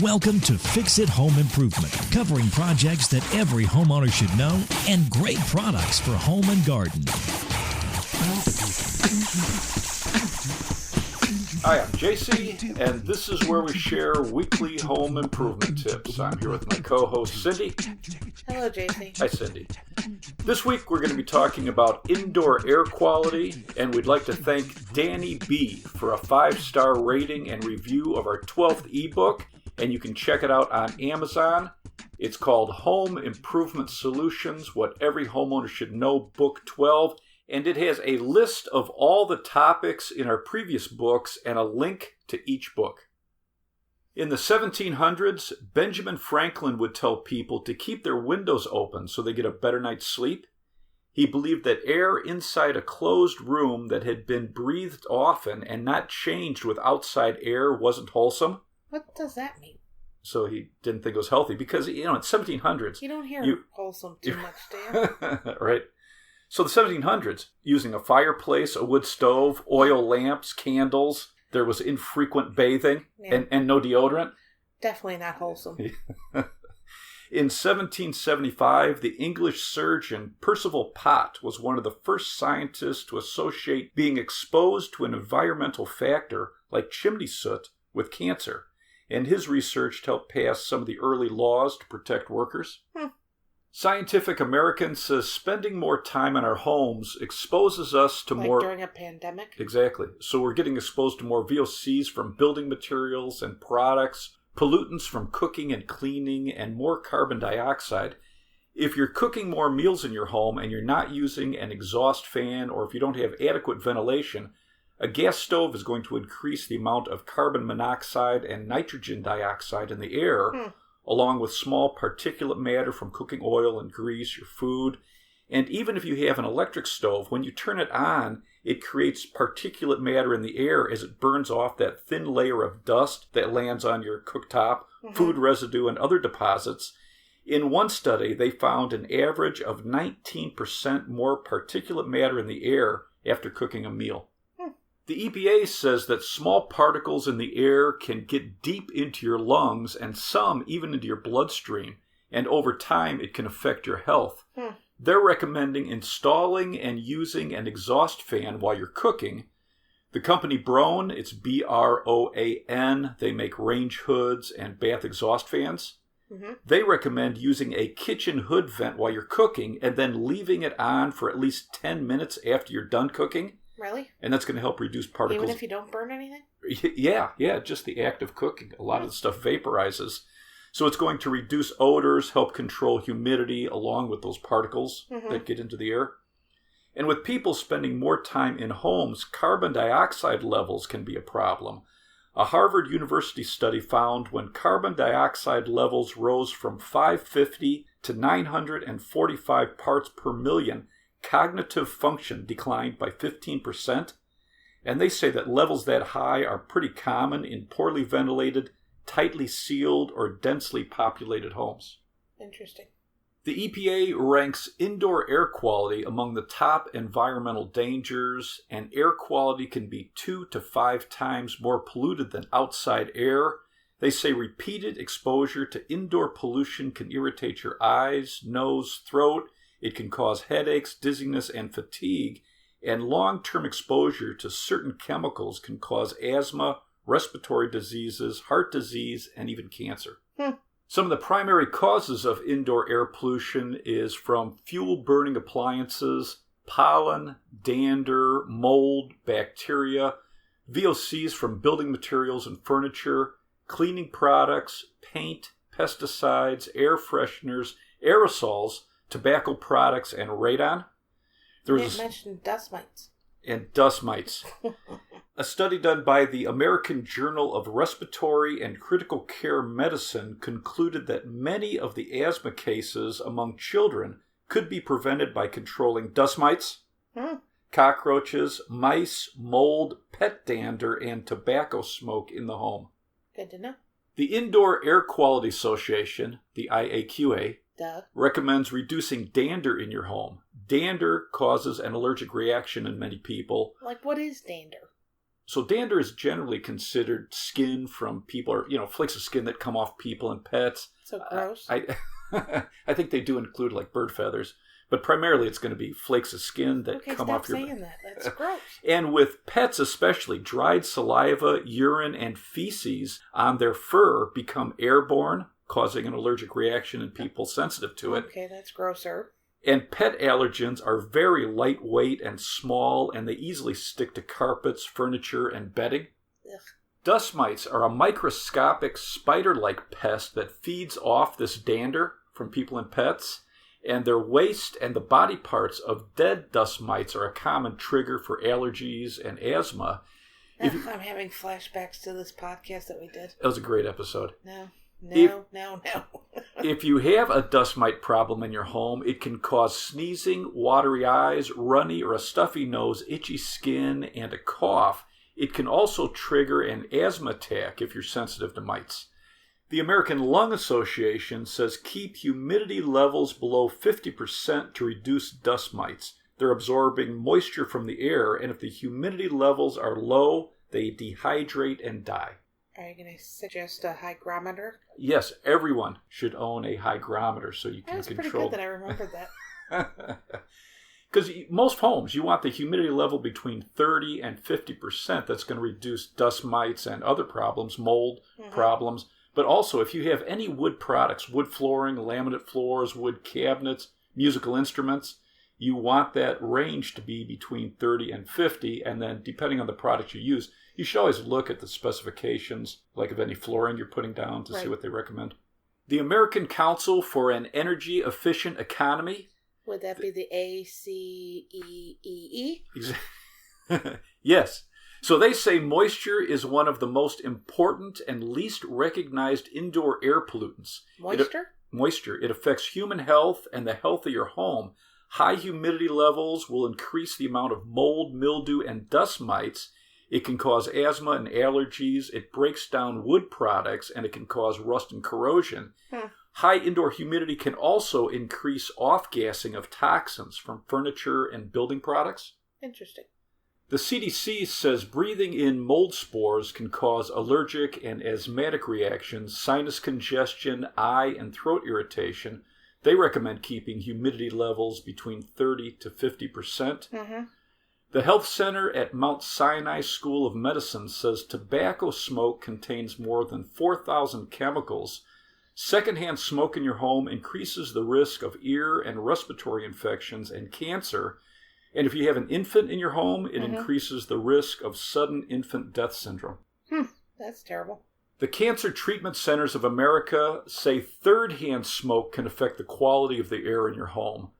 Welcome to Fix It Home Improvement, covering projects that every homeowner should know and great products for home and garden. Hi, I'm JC, and this is where we share weekly home improvement tips. I'm here with my co-host, Cindy. Hello, JC. Hi, Cindy. This week we're going to be talking about indoor air quality, and we'd like to thank Danny B for a 5-star rating and review of our 12th ebook, and you can check it out on Amazon. It's called Home Improvement Solutions, What Every Homeowner Should Know, Book 12. And it has a list of all the topics in our previous books and a link to each book. In the 1700s, Benjamin Franklin would tell people to keep their windows open so they get a better night's sleep. He believed that air inside a closed room that had been breathed often and not changed with outside air wasn't wholesome. What does that mean? So he didn't think it was healthy because, in 1700s... You don't hear wholesome too much, do you? Right. So the 1700s, using a fireplace, a wood stove, oil lamps, candles, there was infrequent bathing and no deodorant. Definitely not wholesome. In 1775, the English surgeon Percival Pott was one of the first scientists to associate being exposed to an environmental factor like chimney soot with cancer, and his research helped pass some of the early laws to protect workers. Scientific American says spending more time in our homes exposes us to more... during a pandemic? Exactly. So we're getting exposed to more VOCs from building materials and products, pollutants from cooking and cleaning, and more carbon dioxide. If you're cooking more meals in your home and you're not using an exhaust fan, or if you don't have adequate ventilation, a gas stove is going to increase the amount of carbon monoxide and nitrogen dioxide in the air, along with small particulate matter from cooking oil and grease, your food. And even if you have an electric stove, when you turn it on, it creates particulate matter in the air as it burns off that thin layer of dust that lands on your cooktop, food residue, and other deposits. In one study, they found an average of 19% more particulate matter in the air after cooking a meal. The EPA says that small particles in the air can get deep into your lungs and some even into your bloodstream, and over time it can affect your health. They're recommending installing and using an exhaust fan while you're cooking. The company Broan, it's B-R-O-A-N, they make range hoods and bath exhaust fans. They recommend using a kitchen hood vent while you're cooking and then leaving it on for at least 10 minutes after you're done cooking. Really? And that's going to help reduce particles. Even if you don't burn anything? Yeah, just the act of cooking. A lot of the stuff vaporizes. So it's going to reduce odors, help control humidity, along with those particles that get into the air. And with people spending more time in homes, carbon dioxide levels can be a problem. A Harvard University study found when carbon dioxide levels rose from 550 to 945 parts per million, cognitive function declined by 15%, and they say that levels that high are pretty common in poorly ventilated, tightly sealed, or densely populated homes. Interesting. The EPA ranks indoor air quality among the top environmental dangers, and air quality can be 2 to 5 times more polluted than outside air. They say repeated exposure to indoor pollution can irritate your eyes, nose, throat. It can cause headaches, dizziness, and fatigue, and long-term exposure to certain chemicals can cause asthma, respiratory diseases, heart disease, and even cancer. Some of the primary causes of indoor air pollution is from fuel-burning appliances, pollen, dander, mold, bacteria, VOCs from building materials and furniture, cleaning products, paint, pesticides, air fresheners, aerosols, tobacco products, and radon. You didn't mention dust mites. And dust mites. A study done by the American Journal of Respiratory and Critical Care Medicine concluded that many of the asthma cases among children could be prevented by controlling dust mites, cockroaches, mice, mold, pet dander, and tobacco smoke in the home. Good to know. The Indoor Air Quality Association, the IAQA, recommends reducing dander in your home. Dander causes an allergic reaction in many people. Like, what is dander? So dander is generally considered skin from people, or, flakes of skin that come off people and pets. So gross. I think they do include like bird feathers, but primarily it's going to be flakes of skin that come off your... Okay, stop saying that. That's gross. And with pets especially, dried saliva, urine, and feces on their fur become airborne, causing an allergic reaction in people sensitive to it. Okay, that's grosser. And pet allergens are very lightweight and small, and they easily stick to carpets, furniture, and bedding. Ugh. Dust mites are a microscopic spider-like pest that feeds off this dander from people and pets, and their waste and the body parts of dead dust mites are a common trigger for allergies and asthma. I'm having flashbacks to this podcast that we did. It was a great episode. No. If you have a dust mite problem in your home, it can cause sneezing, watery eyes, runny or a stuffy nose, itchy skin, and a cough. It can also trigger an asthma attack if you're sensitive to mites. The American Lung Association says keep humidity levels below 50% to reduce dust mites. They're absorbing moisture from the air, and if the humidity levels are low, they dehydrate and die. Are you going to suggest a hygrometer? Yes, everyone should own a hygrometer so you can control... That's pretty good that I remembered that. Because most homes, you want the humidity level between 30 and 50%. That's going to reduce dust mites and other problems, mold problems. But also, if you have any wood products, wood flooring, laminate floors, wood cabinets, musical instruments, you want that range to be between 30 and 50. And then, depending on the product you use, you should always look at the specifications, like of any flooring you're putting down, to see what they recommend. The American Council for an Energy Efficient Economy. Would that be the ACEEE? Yes. So they say moisture is one of the most important and least recognized indoor air pollutants. Moisture. It affects human health and the health of your home. High humidity levels will increase the amount of mold, mildew, and dust mites. It can cause asthma and allergies. It breaks down wood products, and it can cause rust and corrosion. High indoor humidity can also increase off-gassing of toxins from furniture and building products. Interesting. The CDC says breathing in mold spores can cause allergic and asthmatic reactions, sinus congestion, eye and throat irritation. They recommend keeping humidity levels between 30 to 50%. The health center at Mount Sinai School of Medicine says tobacco smoke contains more than 4,000 chemicals. Secondhand smoke in your home increases the risk of ear and respiratory infections and cancer. And if you have an infant in your home, it increases the risk of sudden infant death syndrome. That's terrible. The Cancer Treatment Centers of America say third-hand smoke can affect the quality of the air in your home.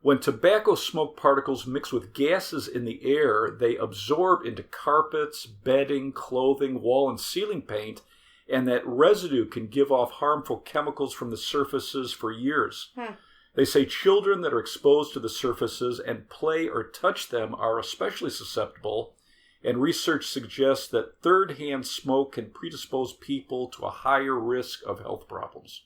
When tobacco smoke particles mix with gases in the air, they absorb into carpets, bedding, clothing, wall and ceiling paint, and that residue can give off harmful chemicals from the surfaces for years. They say children that are exposed to the surfaces and play or touch them are especially susceptible, and research suggests that third-hand smoke can predispose people to a higher risk of health problems.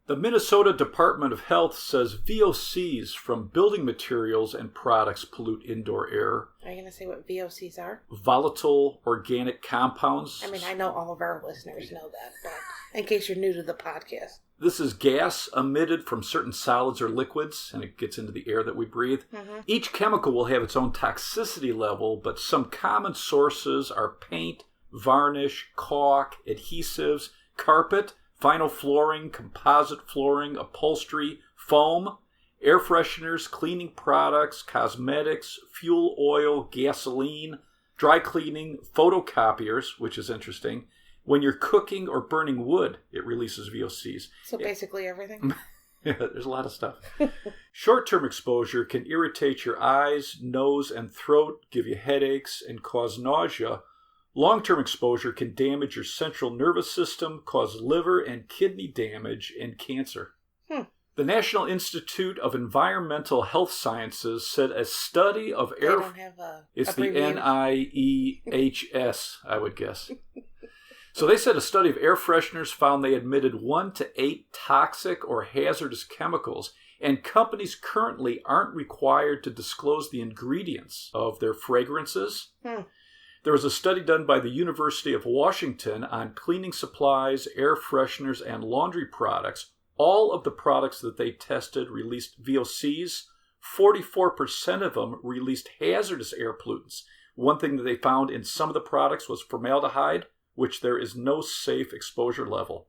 The Minnesota Department of Health says VOCs from building materials and products pollute indoor air. Are you going to say what VOCs are? Volatile organic compounds. I mean, I know all of our listeners know that, but in case you're new to the podcast. This is gas emitted from certain solids or liquids, and it gets into the air that we breathe. Each chemical will have its own toxicity level, but some common sources are paint, varnish, caulk, adhesives, carpet, vinyl flooring, composite flooring, upholstery, foam, air fresheners, cleaning products, cosmetics, fuel oil, gasoline, dry cleaning, photocopiers, which is interesting. When you're cooking or burning wood, it releases VOCs. So basically everything? Yeah, there's a lot of stuff. Short-term exposure can irritate your eyes, nose, and throat, give you headaches, and cause nausea. Long-term exposure can damage your central nervous system, cause liver and kidney damage, and cancer. The National Institute of Environmental Health Sciences said a study of air... They don't have it's the NIEHS, I would guess. So they said a study of air fresheners found they emitted 1 to 8 toxic or hazardous chemicals, and companies currently aren't required to disclose the ingredients of their fragrances. There was a study done by the University of Washington on cleaning supplies, air fresheners, and laundry products. All of the products that they tested released VOCs. 44% of them released hazardous air pollutants. One thing that they found in some of the products was formaldehyde, which there is no safe exposure level.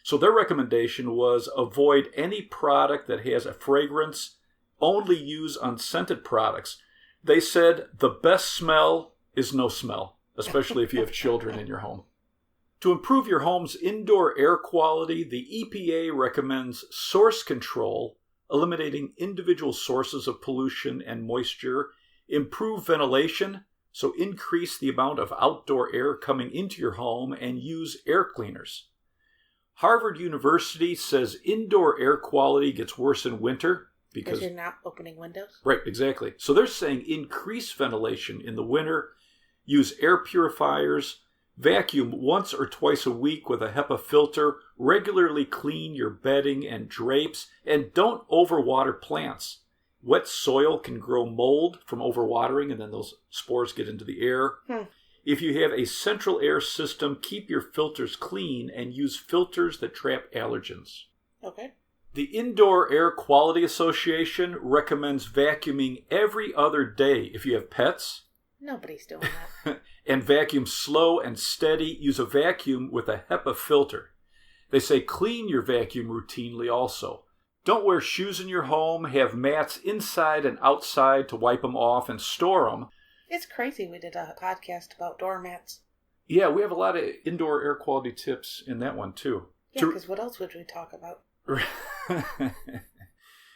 So their recommendation was avoid any product that has a fragrance, only use unscented products. They said the best smell is no smell, especially if you have children in your home. To improve your home's indoor air quality, the EPA recommends source control, eliminating individual sources of pollution and moisture, improve ventilation, so increase the amount of outdoor air coming into your home, and use air cleaners. Harvard University says indoor air quality gets worse in winter because you're not opening windows? Right, exactly. So they're saying increase ventilation in the winter, use air purifiers, vacuum once or twice a week with a HEPA filter, regularly clean your bedding and drapes, and don't overwater plants. Wet soil can grow mold from overwatering, and then those spores get into the air. If you have a central air system, keep your filters clean and use filters that trap allergens. Okay. The Indoor Air Quality Association recommends vacuuming every other day if you have pets. Nobody's doing that. And vacuum slow and steady. Use a vacuum with a HEPA filter. They say clean your vacuum routinely also. Don't wear shoes in your home. Have mats inside and outside to wipe them off and store them. It's crazy we did a podcast about doormats. Yeah, we have a lot of indoor air quality tips in that one too. Yeah, because what else would we talk about?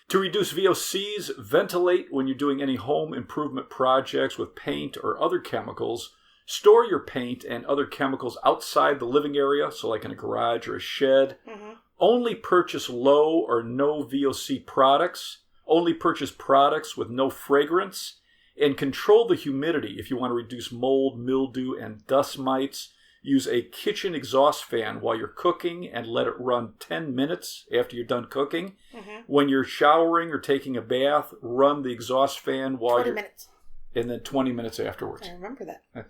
To reduce VOCs, ventilate when you're doing any home improvement projects with paint or other chemicals. Store your paint and other chemicals outside the living area, so like in a garage or a shed. Mm-hmm. Only purchase low or no VOC products. Only purchase products with no fragrance. And control the humidity if you want to reduce mold, mildew, and dust mites. Use a kitchen exhaust fan while you're cooking and let it run 10 minutes after you're done cooking. Mm-hmm. When you're showering or taking a bath, run the exhaust fan while 20 minutes. And then 20 minutes afterwards. I remember that.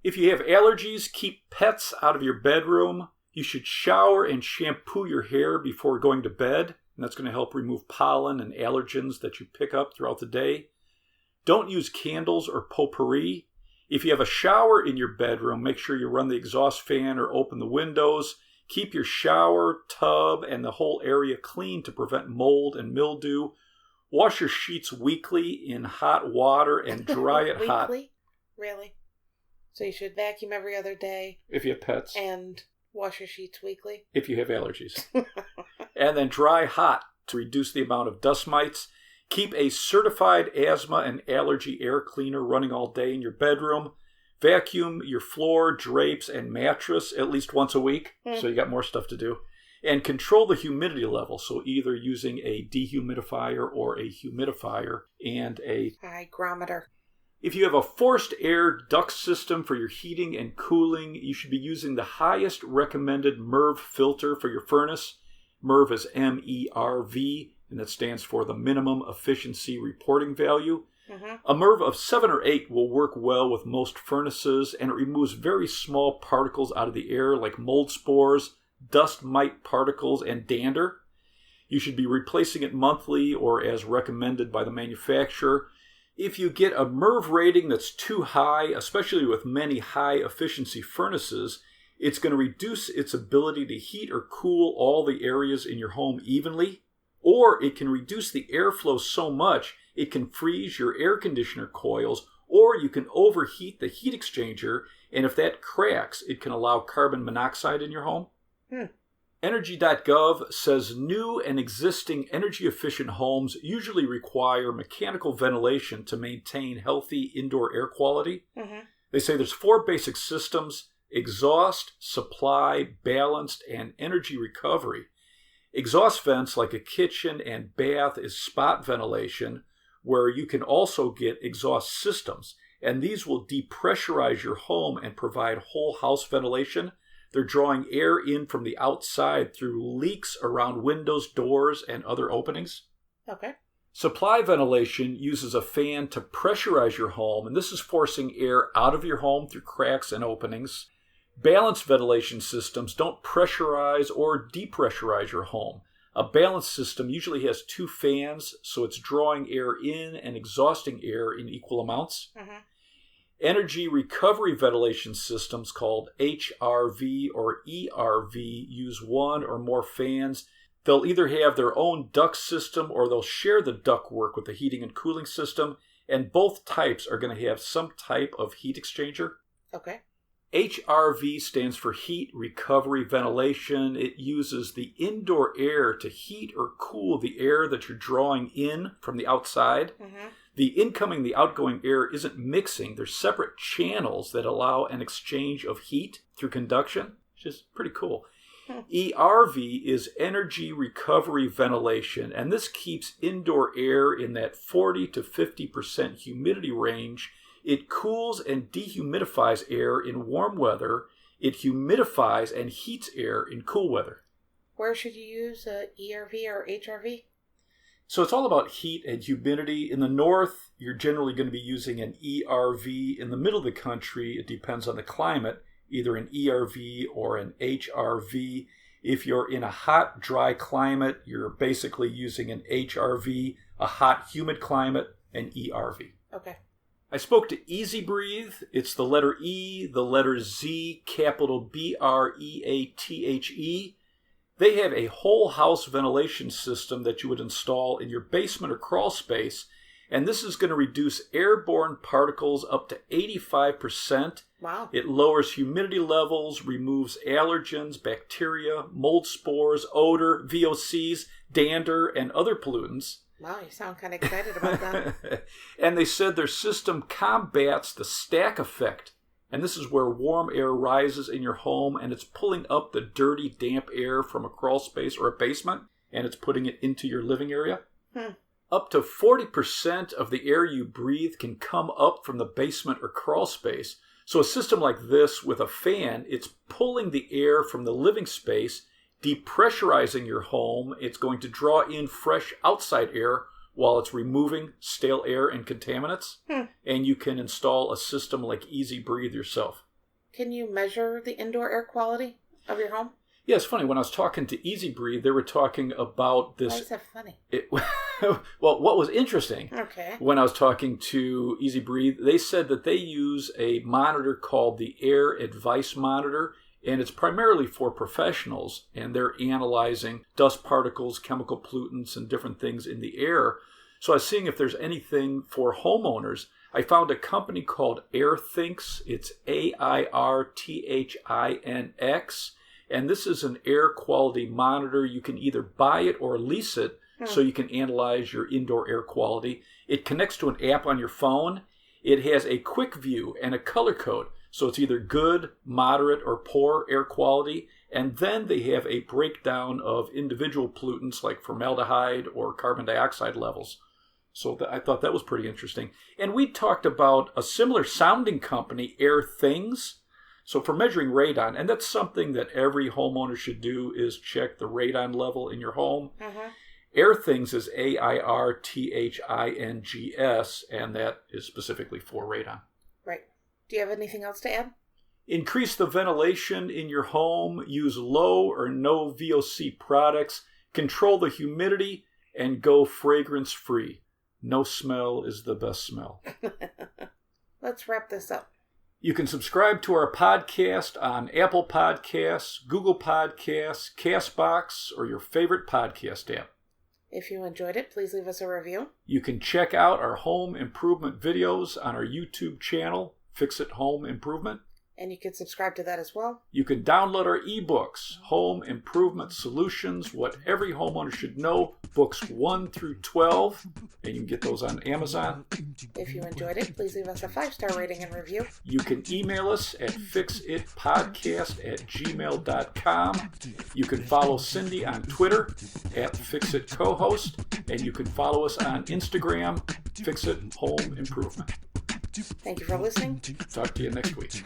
If you have allergies, keep pets out of your bedroom. You should shower and shampoo your hair before going to bed. And that's going to help remove pollen and allergens that you pick up throughout the day. Don't use candles or potpourri. If you have a shower in your bedroom, make sure you run the exhaust fan or open the windows. Keep your shower, tub, and the whole area clean to prevent mold and mildew. Wash your sheets weekly in hot water and dry it hot. Weekly? Really? So you should vacuum every other day. If you have pets. And wash your sheets weekly. If you have allergies. And then dry hot to reduce the amount of dust mites. Keep a certified asthma and allergy air cleaner running all day in your bedroom. Vacuum your floor, drapes, and mattress at least once a week, so you got more stuff to do. And control the humidity level, so either using a dehumidifier or a humidifier and a hygrometer. If you have a forced air duct system for your heating and cooling, you should be using the highest recommended MERV filter for your furnace. MERV is MERV. And that stands for the minimum efficiency reporting value. Mm-hmm. A MERV of 7 or 8 will work well with most furnaces, and it removes very small particles out of the air like mold spores, dust mite particles, and dander. You should be replacing it monthly or as recommended by the manufacturer. If you get a MERV rating that's too high, especially with many high efficiency furnaces, it's going to reduce its ability to heat or cool all the areas in your home evenly. Or it can reduce the airflow so much it can freeze your air conditioner coils, or you can overheat the heat exchanger, and if that cracks, it can allow carbon monoxide in your home. Energy.gov says new and existing energy-efficient homes usually require mechanical ventilation to maintain healthy indoor air quality. Mm-hmm. They say there's 4 basic systems: exhaust, supply, balanced, and energy recovery. Exhaust vents like a kitchen and bath is spot ventilation, where you can also get exhaust systems, and these will depressurize your home and provide whole house ventilation. They're drawing air in from the outside through leaks around windows, doors, and other openings. Okay. Supply ventilation uses a fan to pressurize your home, and this is forcing air out of your home through cracks and openings. Balanced ventilation systems don't pressurize or depressurize your home. A balanced system usually has two fans, so it's drawing air in and exhausting air in equal amounts. Mm-hmm. Energy recovery ventilation systems called HRV or ERV use one or more fans. They'll either have their own duct system or they'll share the ductwork with the heating and cooling system, and both types are going to have some type of heat exchanger. Okay. HRV stands for heat recovery ventilation. It uses the indoor air to heat or cool the air that you're drawing in from the outside. Mm-hmm. The incoming, the outgoing air isn't mixing. They're separate channels that allow an exchange of heat through conduction, which is pretty cool. ERV is energy recovery ventilation, and this keeps indoor air in that 40 to 50% humidity range. It cools and dehumidifies air in warm weather. It humidifies and heats air in cool weather. Where should you use ERV or HRV? So it's all about heat and humidity. In the north, you're generally going to be using an ERV. In the middle of the country, it depends on the climate, either an ERV or an HRV. If you're in a hot, dry climate, you're basically using an HRV. A hot, humid climate, an ERV. Okay. I spoke to Easy Breathe. It's the letter E, the letter Z, capital BREATHE. They have a whole house ventilation system that you would install in your basement or crawl space, and this is going to reduce airborne particles up to 85%. Wow. It lowers humidity levels, removes allergens, bacteria, mold spores, odor, VOCs, dander, and other pollutants. Wow, you sound kind of excited about that. And they said their system combats the stack effect. And this is where warm air rises in your home and it's pulling up the dirty, damp air from a crawl space or a basement and it's putting it into your living area. Up to 40% of the air you breathe can come up from the basement or crawl space. So a system like this with a fan, it's pulling the air from the living space, depressurizing your home. It's going to draw in fresh outside air while it's removing stale air and contaminants. And you can install a system like Easy Breathe yourself. Can you measure the indoor air quality of your home? Yeah, it's funny. When I was talking to Easy Breathe, they were talking about this. Why is that funny? Well, what was interesting, Okay. when I was talking to Easy Breathe, they said that they use a monitor called the Air Advice Monitor, and it's primarily for professionals, and they're analyzing dust particles, chemical pollutants, and different things in the air. So I was seeing if there's anything for homeowners. I found a company called AirThinx. It's AIRTHINX. And this is an air quality monitor. You can either buy it or lease it so you can analyze your indoor air quality. It connects to an app on your phone. It has a quick view and a color code. So it's either good, moderate, or poor air quality. And then they have a breakdown of individual pollutants like formaldehyde or carbon dioxide levels. So I thought that was pretty interesting. And we talked about a similar sounding company, AirThings. So for measuring radon, and that's something that every homeowner should do, is check the radon level in your home. AirThings is AIRTHINGS, and that is specifically for radon. Right. Do you have anything else to add? Increase the ventilation in your home. Use low or no VOC products. Control the humidity and go fragrance-free. No smell is the best smell. Let's wrap this up. You can subscribe to our podcast on Apple Podcasts, Google Podcasts, CastBox, or your favorite podcast app. If you enjoyed it, please leave us a review. You can check out our home improvement videos on our YouTube channel, Fix It Home Improvement. And you can subscribe to that as well. You can download our ebooks, Home Improvement Solutions, What Every Homeowner Should Know, books 1 through 12, and you can get those on Amazon. If you enjoyed it, please leave us a 5-star rating and review. You can email us at fixitpodcast@gmail.com. You can follow Cindy on Twitter at FixItCohost, and you can follow us on Instagram, Fix It Home Improvement. Thank you for listening. Talk to you next week.